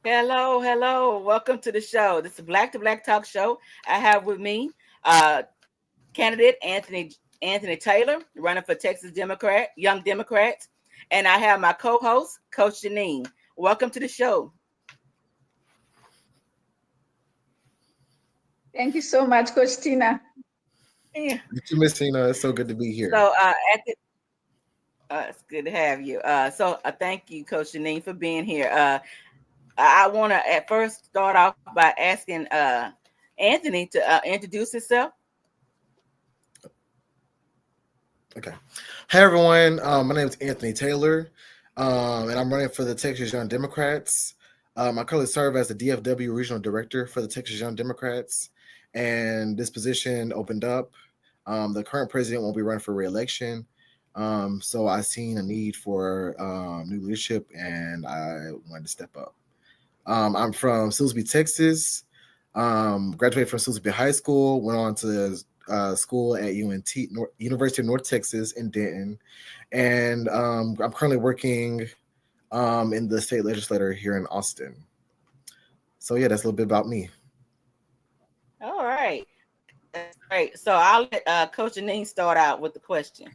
Hello, hello. Welcome to the show. This is Black to Black Talk Show. I have with me uh candidate Anthony Taylor, running for Texas Democrat, Young Democrats, and I have my co-host, Coach Janine. Welcome to the show. Thank you so much, Coach Tina. Yeah. You too, Miss Tina. It's so good to be here. So at the it's good to have you. Thank you, Coach Janine, for being here. I want to at first start off by asking Anthony to introduce himself. Okay. Hey, everyone. My name is Anthony Taylor, and I'm running for the Texas Young Democrats. I currently serve as the DFW Regional Director for the Texas Young Democrats, and this position opened up. The current president won't be running for reelection, so I seen a need for new leadership, and I wanted to step up. I'm from Silsbee, Texas. Graduated from Silsbee High School. Went on to school at University of North Texas in Denton, and I'm currently working in the state legislature here in Austin. So yeah, that's a little bit about me. All right. That's great. So I'll let Coach Janine start out with the question.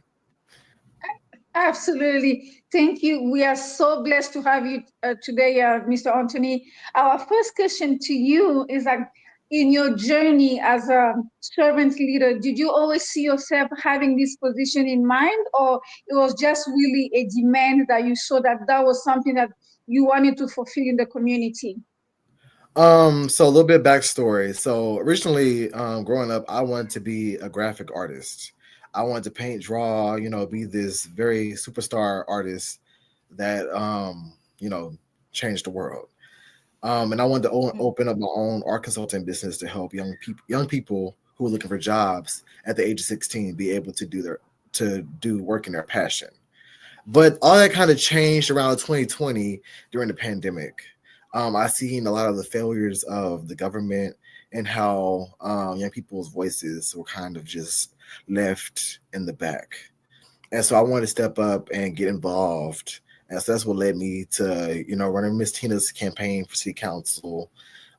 Absolutely. Thank you. We are so blessed to have you today, Mr. Anthony. Our first question to you is that in your journey as a servant leader, did you always see yourself having this position in mind, or it was just really a demand that you saw that that was something that you wanted to fulfill in the community? So a little bit of backstory. So originally, growing up, I wanted to be a graphic artist. I wanted to paint, draw, be this very superstar artist that changed the world. And I wanted to open up my own art consulting business to help young people who are looking for jobs at the age of 16 be able to do work in their passion. But all that kind of changed around 2020 during the pandemic. I seen a lot of the failures of the government and how young people's voices were kind of just left in the back. And so I wanted to step up and get involved. And so that's what led me to, running Miss Tina's campaign for city council,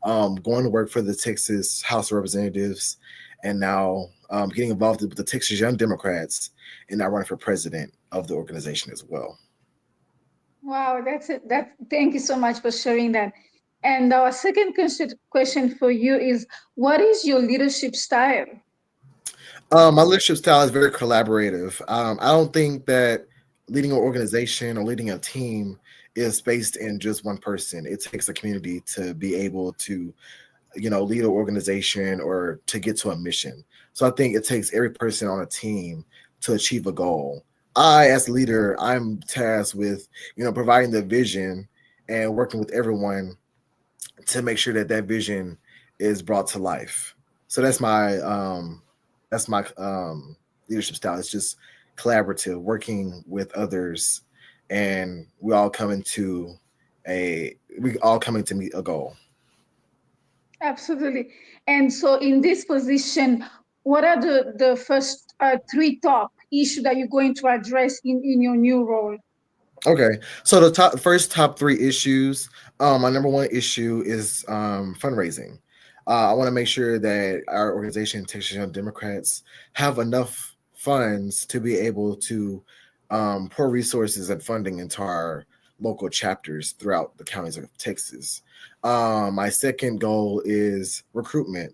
going to work for the Texas House of Representatives, and now getting involved with the Texas Young Democrats, and now running for president of the organization as well. Wow, that's it. Thank you so much for sharing that. And our second question for you is, what is your leadership style? My leadership style is very collaborative. I don't think that leading an organization or leading a team is based in just one person. It takes a community to be able to, lead an organization or to get to a mission. So I think it takes every person on a team to achieve a goal. As a leader, I'm tasked with, providing the vision and working with everyone to make sure that that vision is brought to life. So that's my leadership style. It's just collaborative, working with others, and we all coming to meet a goal. Absolutely. And so in this position, what are the first three top issues that you're going to address in your new role? Okay, so the first top three issues. My number one issue is fundraising. I want to make sure that our organization, Texas Young Democrats, have enough funds to be able to pour resources and funding into our local chapters throughout the counties of Texas. My second goal is recruitment.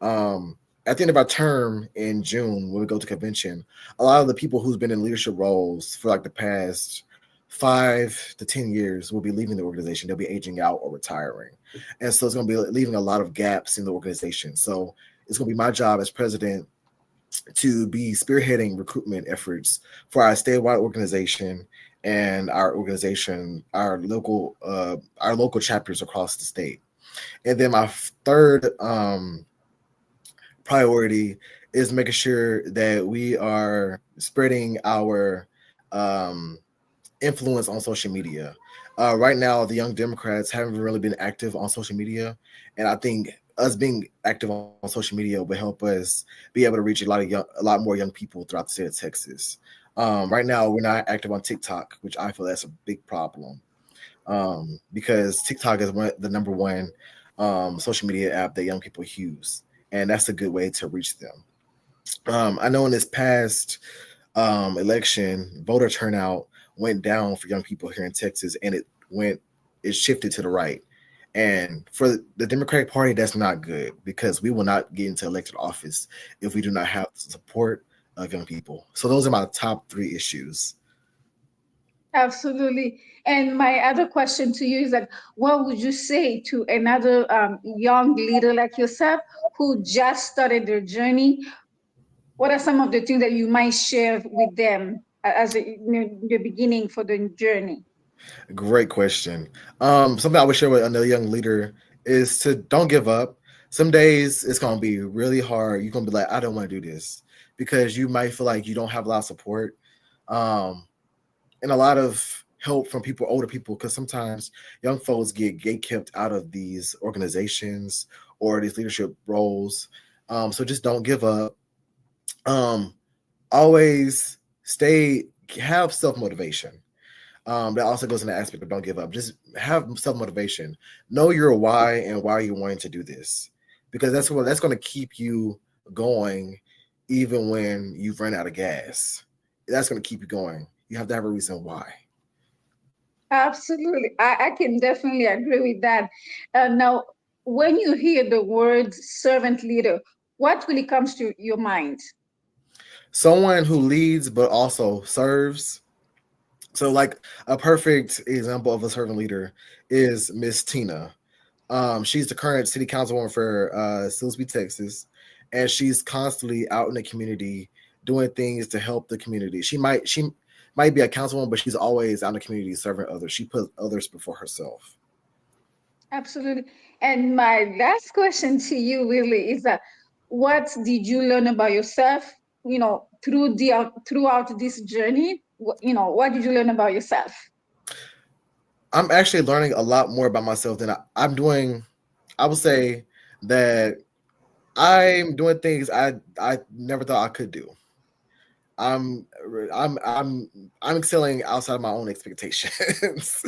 At the end of our term in June, when we go to convention, a lot of the people who's been in leadership roles for like the past 5 to 10 years will be leaving the organization. They'll be aging out or retiring. And so it's going to be leaving a lot of gaps in the organization. So it's going to be my job as president to be spearheading recruitment efforts for our statewide organization and our local chapters across the state. And then my third priority is making sure that we are spreading our um, influence on social media. Right now, the Young Democrats haven't really been active on social media, and I think us being active on social media will help us be able to reach a lot more young people throughout the state of Texas. Right now, we're not active on TikTok, which I feel that's a big problem. because TikTok is the number one social media app that young people use, and that's a good way to reach them. I know in this past election, voter turnout went down for young people here in Texas, and it shifted to the right. And for the Democratic Party, that's not good because we will not get into elected office if we do not have the support of young people. So those are my top 3 issues. Absolutely. And my other question to you is that what would you say to another young leader like yourself who just started their journey? What are some of the things that you might share with them as the beginning for the journey? Great question. Something I would share with another young leader is to don't give up. Some days it's gonna be really hard. You're gonna be like, I don't want to do this because you might feel like you don't have a lot of support, and a lot of help from people, older people, because sometimes young folks get kept out of these organizations or these leadership roles. So just don't give up. Always have self-motivation. That also goes in the aspect of don't give up. Just have self-motivation. Know your why and why you're wanting to do this, because that's going to keep you going even when you've run out of gas. That's going to keep you going. You have to have a reason why. Absolutely. I can definitely agree with that. Now, when you hear the word servant leader, what really comes to your mind? Someone who leads but also serves. So, like a perfect example of a servant leader is Miss Tina. She's the current city councilwoman for Silsbee, Texas, and she's constantly out in the community doing things to help the community. She might be a councilwoman, but she's always out in the community serving others. She puts others before herself. Absolutely. And my last question to you really is that what did you learn about yourself, throughout this journey? What did you learn about yourself? I'm actually learning a lot more about myself than I'm doing. I would say that I'm doing things I never thought I could do. I'm excelling outside of my own expectations.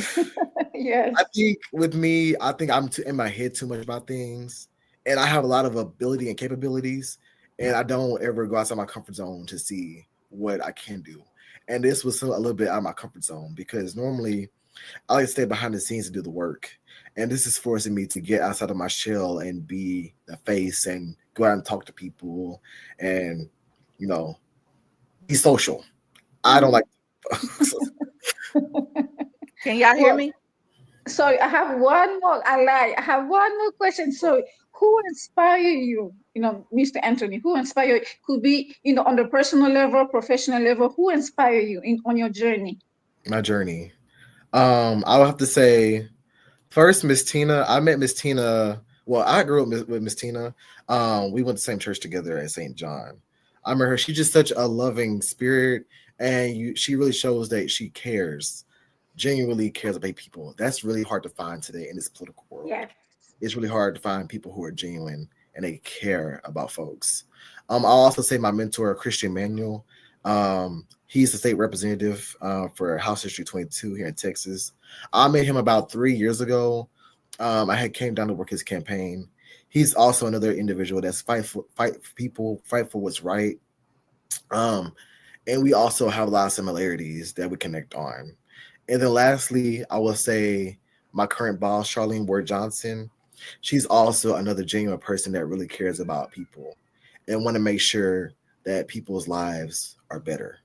Yes. I think with me, I'm in my head too much about things, and I have a lot of ability and capabilities, and I don't ever go outside my comfort zone to see what I can do. And this was still a little bit out of my comfort zone because normally I like to stay behind the scenes and do the work. And this is forcing me to get outside of my shell and be the face and go out and talk to people and, be social. I don't like. Can y'all hear me? So I have one more. I have one more question. So who inspire you? Mr. Anthony, who inspire you? Could be, on the personal level, professional level. Who inspire you on your journey? My journey. I would have to say first, Miss Tina. I met Miss Tina. Well, I grew up with Miss Tina. We went to the same church together at St. John. I remember her. She's just such a loving spirit, and she really shows that she genuinely cares about people. That's really hard to find today in this political world. Yes. It's really hard to find people who are genuine and they care about folks. I'll also say my mentor, Christian Manuel. He's the state representative for House District 22 here in Texas. I met him about 3 years ago. I had came down to work his campaign. He's also another individual that's fight for people, fight for what's right. And we also have a lot of similarities that we connect on. And then lastly, I will say my current boss, Charlene Ward Johnson. She's also another genuine person that really cares about people and want to make sure that people's lives are better.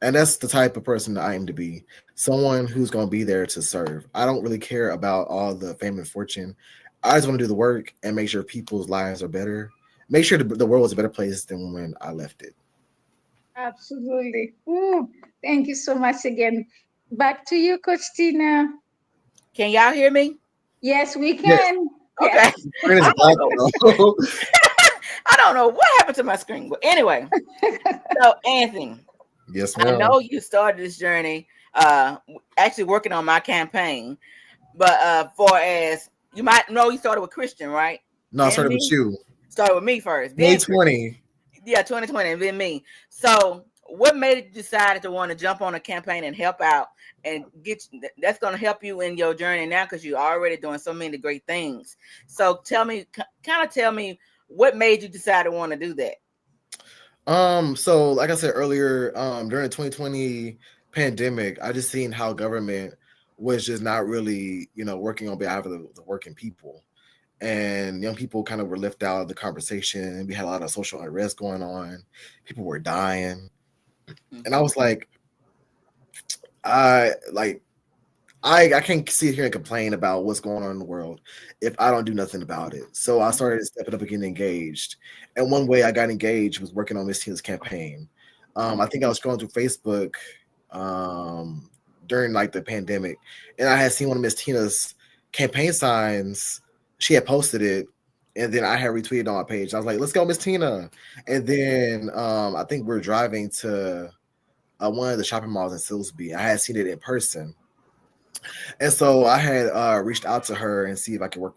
And that's the type of person that I aim to be. Someone who's going to be there to serve. I don't really care about all the fame and fortune. I just want to do the work and make sure people's lives are better. Make sure the world is a better place than when I left it. Absolutely. Ooh, thank you so much again. Back to you, Coach Tina. Can y'all hear me? Yes, we can. Yes. Okay. I don't know what happened to my screen. But anyway, so Anthony. Yes, ma'am. I know you started this journey actually working on my campaign. But for as you might know, you started with Christian, right? No, I started with you. Started with me first. 2020. Yeah, 2020, and then me. So what made you decide to want to jump on a campaign and help out and that's going to help you in your journey now because you're already doing so many great things. So tell me what made you decide to want to do that. So like I said earlier, during the 2020 pandemic, I just seen how government was just not really, working on behalf of the working people. And young people kind of were left out of the conversation, and we had a lot of social unrest going on. People were dying. And I was like, I can't sit here and complain about what's going on in the world if I don't do nothing about it. So I started stepping up and getting engaged. And one way I got engaged was working on Miss Tina's campaign. I think I was scrolling through Facebook during like the pandemic, and I had seen one of Miss Tina's campaign signs. She had posted it, and then I had retweeted on my page. I was like, "Let's go, Miss Tina!" And then I think we were driving to one of the shopping malls in Silsbee. I had seen it in person. And so I had reached out to her and see if I could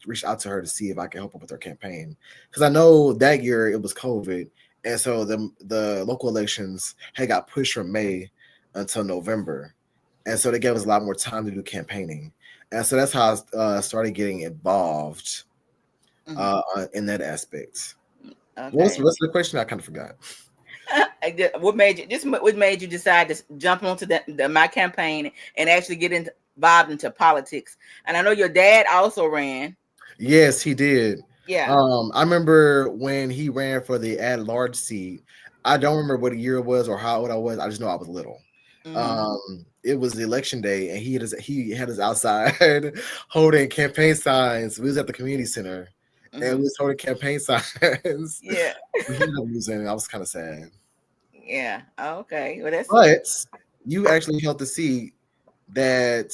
reach out to her to see if I could help her with her campaign. Because I know that year it was COVID. And so the local elections had got pushed from May until November. And so they gave us a lot more time to do campaigning. And so that's how I started getting involved in that aspect. Okay. What was the rest of the question? I kind of forgot. What made you decide to jump onto my campaign and actually get involved into politics? And I know your dad also ran. Yes, he did. Yeah. I remember when he ran for the at-large seat. I don't remember what year it was or how old I was. I just know I was little. It was the election day, and he had us outside holding campaign signs. We was at the community center, and we was holding campaign signs. Yeah. We ended up losing. I was kind of sad. Yeah. Okay. Well, but you actually held the seat that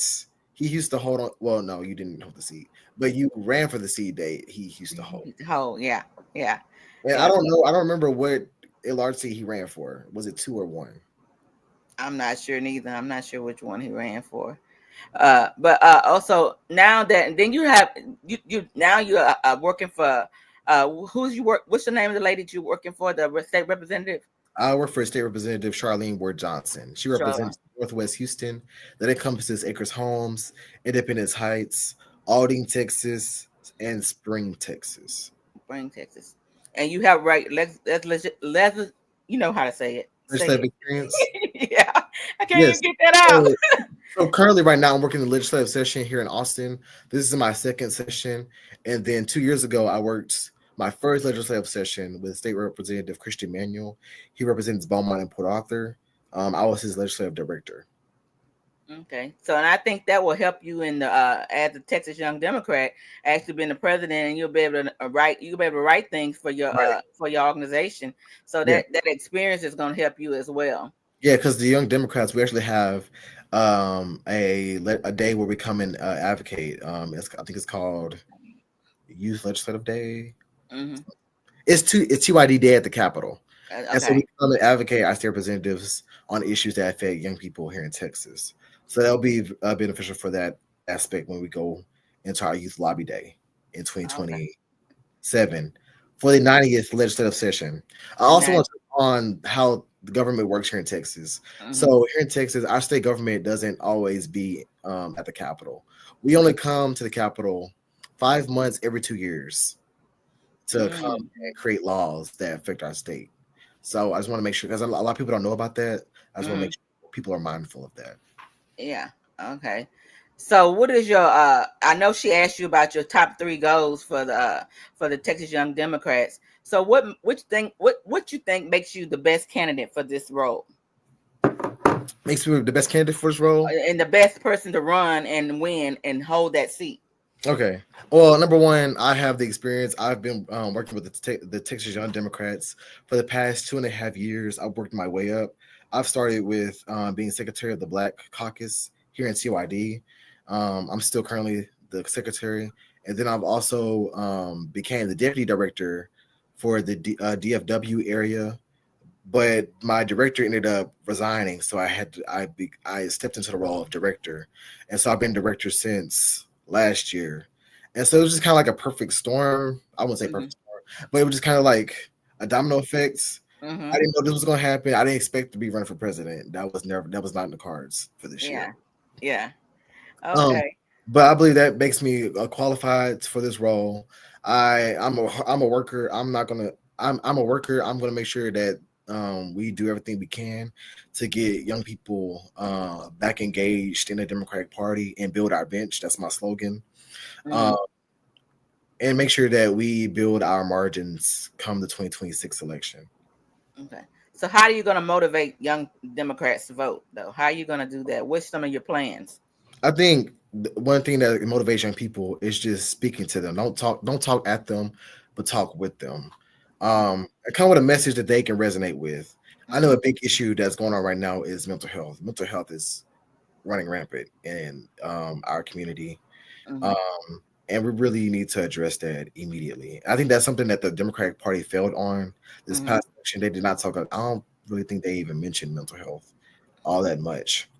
he used to hold on. Well, no, you didn't hold the seat, but you ran for the seat that he used to hold. Yeah. Yeah. And I don't know. I don't remember what large seat he ran for. Was it 2 or 1? I'm not sure neither. I'm not sure which one he ran for. But also now that then you have you now you're working for what's the name of the lady that you're working for, the state representative? I work for State Representative Charlene Ward Johnson. She represents Northwest Houston. That encompasses Acres Homes, Independence Heights, Aldine, Texas, and Spring, Texas. And you have you know how to say it. Legislative experience. Yeah, I can't even get that out. So currently, right now, I'm working the legislative session here in Austin. This is my second session, and then 2 years ago, I worked my first legislative session with State Representative Christian Manuel. He represents Beaumont and Port Arthur. I was his legislative director. Okay, so and I think that will help you in the as a Texas Young Democrat, actually being the president, and you'll be able to write things for your organization. So that experience is going to help you as well. Yeah, because the Young Democrats, we actually have a day where we come and advocate. I think it's called Youth Legislative Day. Mm-hmm. It's TYD Day at the Capitol. Okay. And so we come and advocate our state representatives on issues that affect young people here in Texas. So that'll be beneficial for that aspect when we go into our Youth Lobby Day in 2027 for the 90th legislative session. I also want to touch on how the government works here in Texas. Mm-hmm. So here in Texas, our state government doesn't always be at the Capitol. We only come to the Capitol 5 months every 2 years to come and create laws that affect our state. So I just want to make sure, because a lot of people don't know about that. I just want to make sure people are mindful of that. Yeah. Okay. So what is your I know she asked you about your top 3 goals for the Texas Young Democrats. So what you think makes you the best candidate for this role? Makes me the best candidate for this role? And the best person to run and win and hold that seat. Okay. Well, number one, I have the experience. I've been working with the Texas Young Democrats for the past 2.5 years. I've worked my way up. I've started with being secretary of the Black Caucus here in CYD. I'm still currently the secretary. And then I've also became the deputy director for the DFW area. But my director ended up resigning. So I stepped into the role of director. And so I've been director since last year. And so it was just kind of like a perfect storm. I wouldn't say perfect storm, but it was just kind of like a domino effect Mm-hmm. I didn't know this was going to happen. I didn't expect to be running for president. That was not in the cards for this year. Yeah. Um, Okay. but I believe that makes me qualified for this role. I'm a worker. I'm a worker. I'm gonna make sure that we do everything we can to get young people back engaged in the Democratic Party and build our bench. That's my slogan. Mhm. And make sure that we build our margins come the 2026 election. Okay. So how are you going to motivate young Democrats to vote, though? How are you going to do that? What's some of your plans? I think one thing that motivates young people is just speaking to them. Don't talk at them, but talk with them. Come with a message that they can resonate with. I know a big issue that's going on right now is mental health. Mental health is running rampant in our community. Mhm. And we really need to address that immediately. I think that's something that the Democratic Party failed on this Mhm. past election. They did not talk about. I don't really think they even mentioned mental health all that much.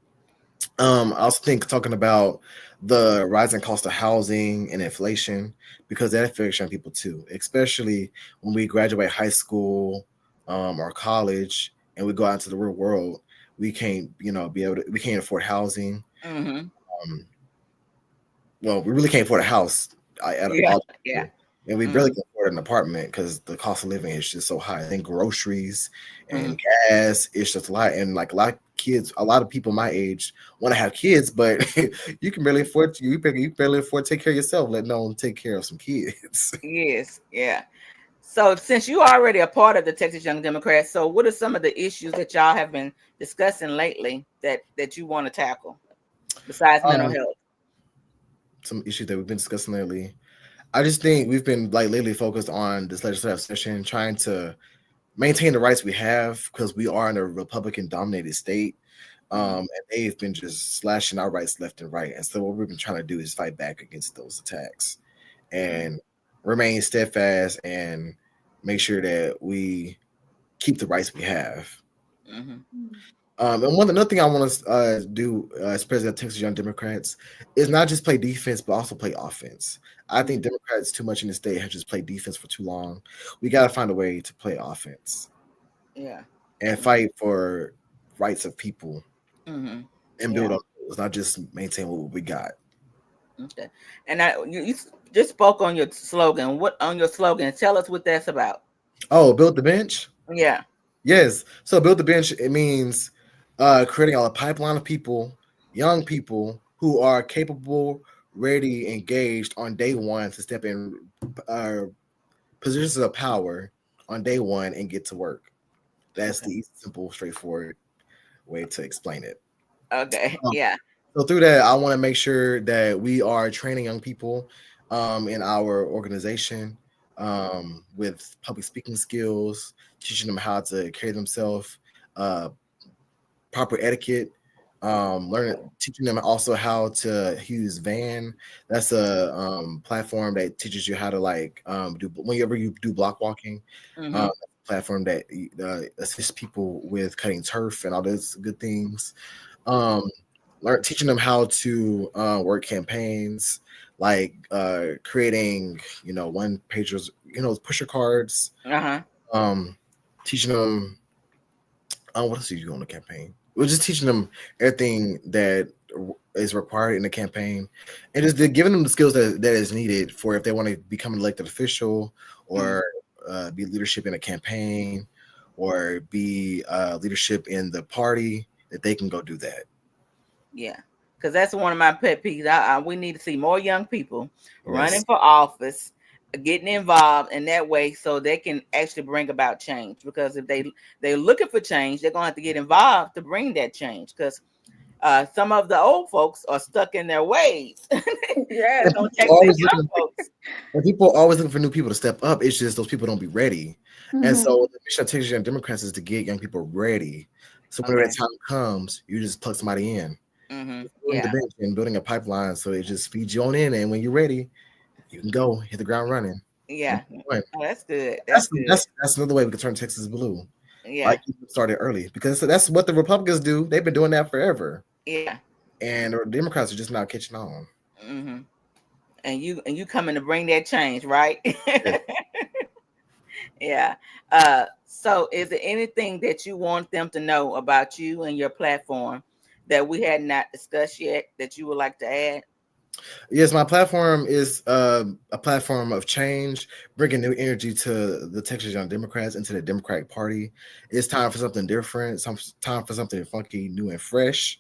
I also think talking about the rising cost of housing and inflation because that affects young people too, especially when we graduate high school or college and we go out into the real world. We can't, we can't afford housing. Mhm. Um, well, we really can't afford a house at Yeah. all, Yeah. and we barely Mhm. can afford an apartment because the cost of living is just so high. I think groceries and Mhm. gas is just a lot, and like a lot of people my age want to have kids, but you can barely afford you barely afford to take care of yourself, let alone take care of some kids. Yes. Yeah. So since you are already a part of the Texas Young Democrats, so what are some of the issues that y'all have been discussing lately that you want to tackle besides mental um, health? some issues that we've been discussing lately. I just think we've been like lately focused on this legislative session, trying to maintain the rights we have because we are in a Republican dominated state. And they've been just slashing our rights left and right. And so what we've been trying to do is fight back against those attacks and remain steadfast and make sure that we keep the rights we have. Mhm. And another thing I want to do as president of Texas Young Democrats is not just play defense, but also play offense. I think Democrats too much in the state have just played defense for too long. We got to find a way to play offense Yeah. and fight for rights of people Mhm. and build Yeah. on those, not just maintain what we got. Okay. And you just spoke on your slogan. What on your slogan? Tell us what that's about. Oh, build the bench. Yeah. Yes. So build the bench. It means creating a pipeline of people, young people who are capable, ready, engaged on day one to step in positions of power on day one and get to work. That's Okay. the simple, straightforward way to explain it. Okay. Um, Yeah. so through that, I want to make sure that we are training young people in our organization with public speaking skills, teaching them how to carry themselves, uh, proper etiquette, teaching them also how to use Van. That's a platform that teaches you how to do whenever you do block walking. Mm-hmm. Platform that assists people with cutting turf and all those good things. Um, teaching them how to work campaigns, like creating one pagers, pusher cards. Uh-huh. Um, teaching them what else do you do on the campaign? We're just teaching them everything that is required in the campaign, and just giving them the skills that is needed for if they want to become an elected official or be leadership in a campaign or be leadership in the party, that they can go do that. Yeah. Because that's one of my pet peeves. We need to see more young people running Yes. for office, getting involved in that way, so they can actually bring about change. Because if they're looking for change, they're gonna have to get involved to bring that change. Because some of the old folks are stuck in their ways. Yes. And Don't people take the always young looking, folks. and people are always looking for new people to step up. It's just those people don't be ready. And Mhm. so the mission of Texas Young Democrats is to get young people ready. So whenever Okay. that time comes, you just plug somebody in. Mm-hmm. Building the Yeah. bench and building a pipeline so it just feeds you on in. And when you're ready, you can go hit the ground running. Yeah. That's Oh, that's good. That's good. that's another way we can turn Texas blue. Yeah. Like you started early because that's what the Republicans do. They've been doing that forever, Yeah. and the Democrats are just now catching on. Mm-hmm. And you coming to bring that change, right? Yeah. Yeah. So is there anything that you want them to know about you and your platform that we had not discussed yet that you would like to add? Yes, my platform is a platform of change, bringing new energy to the Texas Young Democrats and to the Democratic Party. It's time for something different. Some time for something funky, new, and fresh.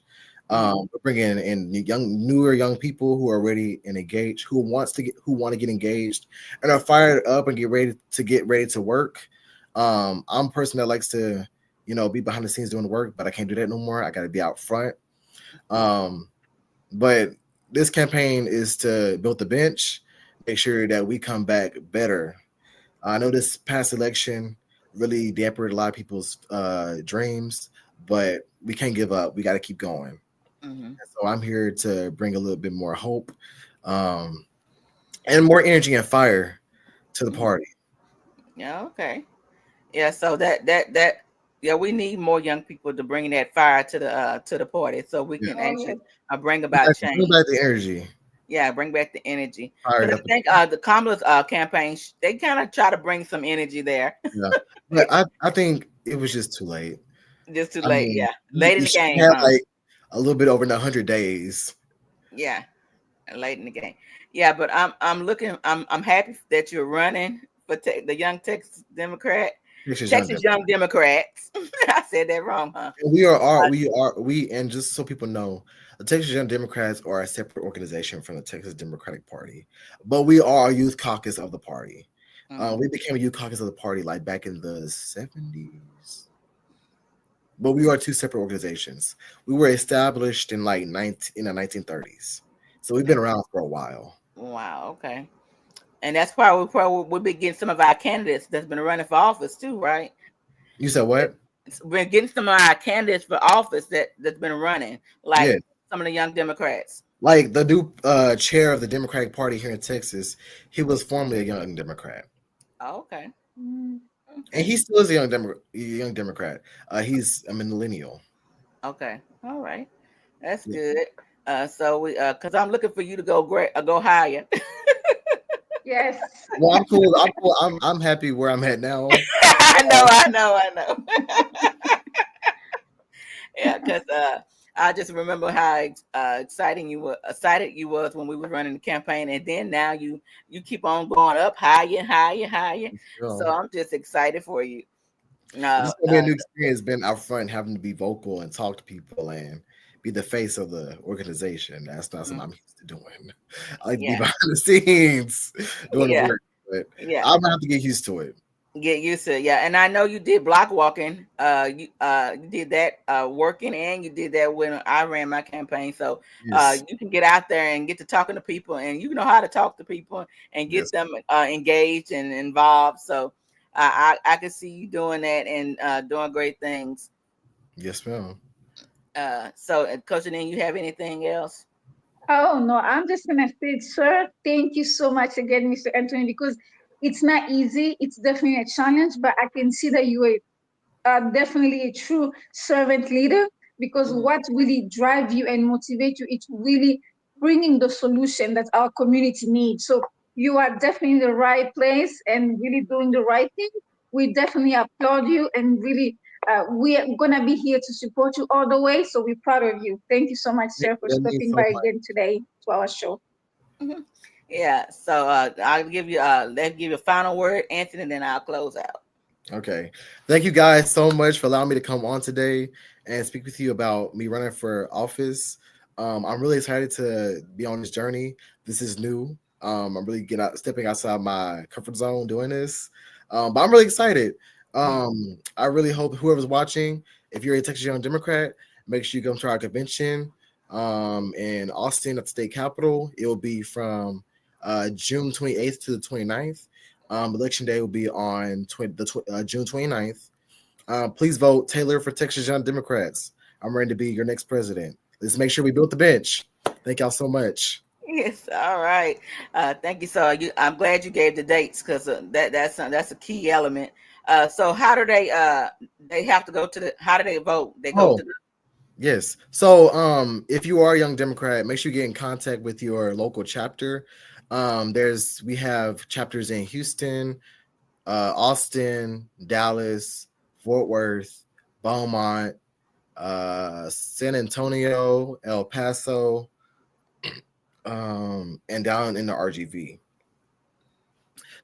We're bringing in newer young people who are ready and engaged, who want to get engaged, and are fired up and get ready to work. I'm a person that likes to, be behind the scenes doing the work, but I can't do that no more. I got to be out front. Um, but this campaign is to build the bench, make sure that we come back better. I know this past election really dampened a lot of people's dreams, but we can't give up. We got to keep going. Mm-hmm. So I'm here to bring a little bit more hope um, and more energy and fire to the party. Yeah. Okay. Yeah. So that yeah, we need more young people to bring that fire to the party, so we Yeah. can Oh, yes. actually bring about Bring change. back the energy. Yeah, bring back the energy. Fired Because up. I think the Kamala's campaign, they kind of try to bring some energy there. Yeah. But I think it was just too late. Just too I late. mean, Yeah, late in the she game, had huh? like a little bit over 100 days. Yeah, late in the game. Yeah, but I'm happy that you're running for the Young Texas Democrat, Texas Young Texas Young Democrats. Democrats. I said that wrong, huh? And and just so people know, the Texas Young Democrats are a separate organization from the Texas Democratic Party, but we are a youth caucus of the party. We became a youth caucus of the party like back in the 70s, but we are two separate organizations. We were established in like 1930s, so we've been around for a while. Wow. Okay. And that's why we'll be getting some of our candidates that's been running for office too, right? You said what? We're getting some of our candidates for office that's been running, Yeah, like some of the Young Democrats. like the new chair of the Democratic Party here in Texas. He was formerly a young Democrat. Oh, okay. Mm. And he Okay. still is a young Democrat. He's a millennial. Okay. All right. That's Yeah. good. So we because I'm looking for you to go great, go higher. Yes. Well, I'm cool. I'm cool. I'm happy where I'm at now. I know. Yeah, because I just remember how excited you was when we were running the campaign, and then now you keep on going up higher, higher, higher. So So I'm just excited for you. this is gonna be a new experience. Being out front, having to be vocal and talk to people and be the face of the organization. That's not something I'm used to doing. I like to be yeah, behind the scenes doing the yeah, work, but yeah. I'm gonna have to get used to it. Get used to it. Yeah, and I know you did block walking. You did that working, and you did that when I ran my campaign. So Yes, you can get out there and get to talking to people, and you know how to talk to people and get yes, them engaged and involved. So I can see you doing that and doing great things. yes, ma'am. So Coach, and then you have anything else? Oh no, I'm just gonna say, sir, thank you so much again, Mr. Anthony, because it's not easy. It's definitely a challenge, but I can see that you are definitely a true servant leader because Mhm. what really drive you and motivate you, it's really bringing the solution that our community needs. So you are definitely in the right place and really doing the right thing. We definitely applaud you and really we are gonna be here to support you all the way. So we're proud of you. Thank you so much, sir, for That means stopping so by much. again today to our show. Mhm. Yeah. So I'll give you let's give you a final word, Anthony, and then I'll close out. Okay. Thank you guys so much for allowing me to come on today and speak with you about me running for office. I'm really excited to be on this journey. This is new. I'm really stepping outside my comfort zone doing this. But I'm really excited. I really hope whoever's watching, if you're a Texas Young Democrat, make sure you come to our convention in Austin at the state capitol. It will be from June 28th to the 29th. Election day will be on June 29th. Please vote Taylor for Texas Young Democrats. I'm ready to be your next president. Let's make sure we built the bench. Thank y'all so much. Yes, all right. Thank you. So I'm glad you gave the dates because that's a key element. So how do they have to go to the how do they vote? They go to Oh, the yes. So if you are a young Democrat, make sure you get in contact with your local chapter. We have chapters in Houston, Austin, Dallas, Fort Worth, Beaumont, San Antonio, El Paso, and down in the RGV.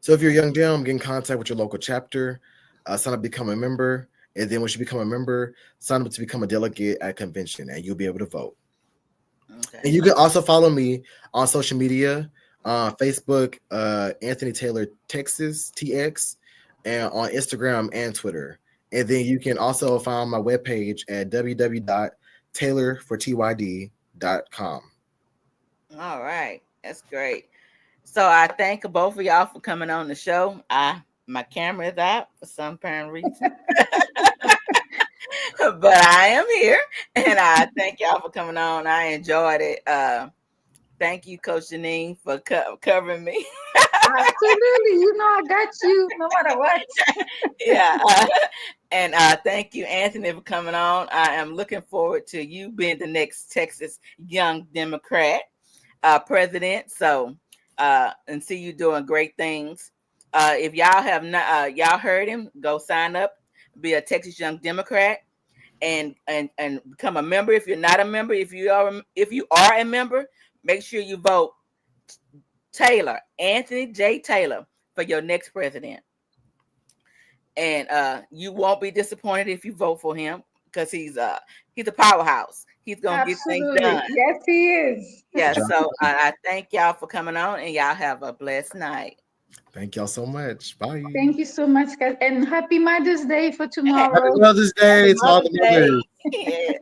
So if you're a young Dem, get in contact with your local chapter, sign up to become a member, and then once you become a member, sign up to become a delegate at convention, and you'll be able to vote. Okay. And you can also follow me on social media, Facebook, Anthony Taylor Texas TX, and on Instagram and Twitter. And then you can also find my webpage at www.taylorfortyd.com. All right. That's great. So I thank both of y'all for coming on the show. My camera is out for some apparent reason. But I am here, and I thank y'all for coming on. I enjoyed it. Thank you, Coach Janine, for covering me. Absolutely. You know, I got you no matter what. Yeah. And thank you, Anthony, for coming on. I am looking forward to you being the next Texas Young Democrat president. So, and see you doing great things. If y'all have not, y'all heard him, go sign up, be a Texas Young Democrat, and become a member. If you're not a member, if you are a member, make sure you vote Taylor, Anthony J. Taylor, for your next president. And you won't be disappointed if you vote for him, because he's a powerhouse. He's gonna get things done. Yes, he is. Yeah. So I thank y'all for coming on, and y'all have a blessed night. Thank y'all so much. Bye. Thank you so much, guys. And happy Mother's Day for tomorrow. Happy Mother's Day to all the mothers. Yes.